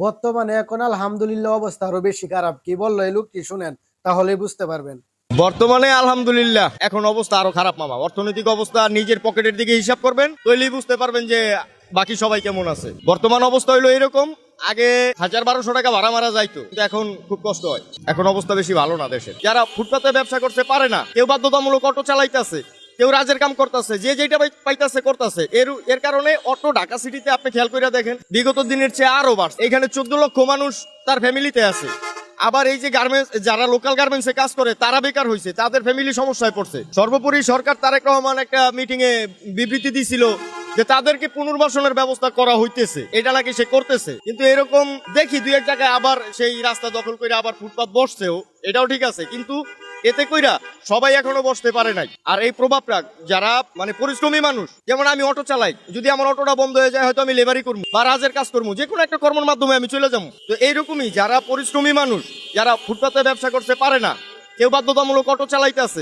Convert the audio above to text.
বর্তমানে এখন আলহামদুলিল্লাহ অবস্থা আরো বেশি খারাপ। কি বললো এই লোকটি, শুনেন তাহলেই বুঝতে পারবেন। বর্তমানে আলহামদুলিল্লাহ এখন অবস্থা আরো খারাপ মামা। অর্থনৈতিক অবস্থা নিজের পকেটের দিকে হিসাব করবেন, তাহলেই বুঝতে পারবেন যে বাকি সবাই কেমন আছে। বর্তমান অবস্থা হইলো এরকম, আগে 1000-1200 টাকা ভাড়া মারা যাইতো, কিন্তু এখন খুব কষ্ট হয়। এখন অবস্থা বেশি ভালো না দেশের। যারা ফুটপাতে ব্যবসা করতে পারে না, কেউ বাধ্যতামূলক অটো চালাইতেছে, কেউ রাজের কাম করতেছে, যে যেটা পাইতাছে করতেছে। এর কারণে অটো ঢাকা সিটিতে আপনি খেয়াল করে দেখেন বিগত দিনের চেয়ে আরো বাড়ছে। এখানে 14 লক্ষ মানুষ তার ফ্যামিলিতে আছে। আবার এই যে গার্মেন্টস, যারা লোকাল গার্মেন্টসে কাজ করে তারা বেকার হয়েছে, তাদের ফ্যামিলি সমস্যায় পড়ছে। সর্বোপরি সরকার তারেক রহমান একটা মিটিং এ বিবৃতি দিছিল যে তাদেরকে পুনর্বাসনের ব্যবস্থা করা হইতেছে, এটা নাকি সে করতেছে। কিন্তু এরকম দেখি দুই এক জায়গায় আবার সেই রাস্তা দখল করে আবার ফুটপাত বসছেও, এটাও ঠিক আছে, কিন্তু এতে কইরা সবাই এখনো বসতে পারে নাই। আর এই প্রভাবটা যারা মানে পরিশ্রমী মানুষ, যেমন আমি অটো চালাই, যদি আমার অটোটা বন্ধ হয়ে যায় হয়তো আমি লেবারি করবো বা রাজের কাজ করবো, যে কোনো একটা কর্মের মাধ্যমে আমি চলে যাবো। তো এইরকমই যারা পরিশ্রমী মানুষ, যারা ফুটপাতে ব্যবসা করতে পারে না, কেউ বাধ্যতামূলক অটো চালাইতেছে,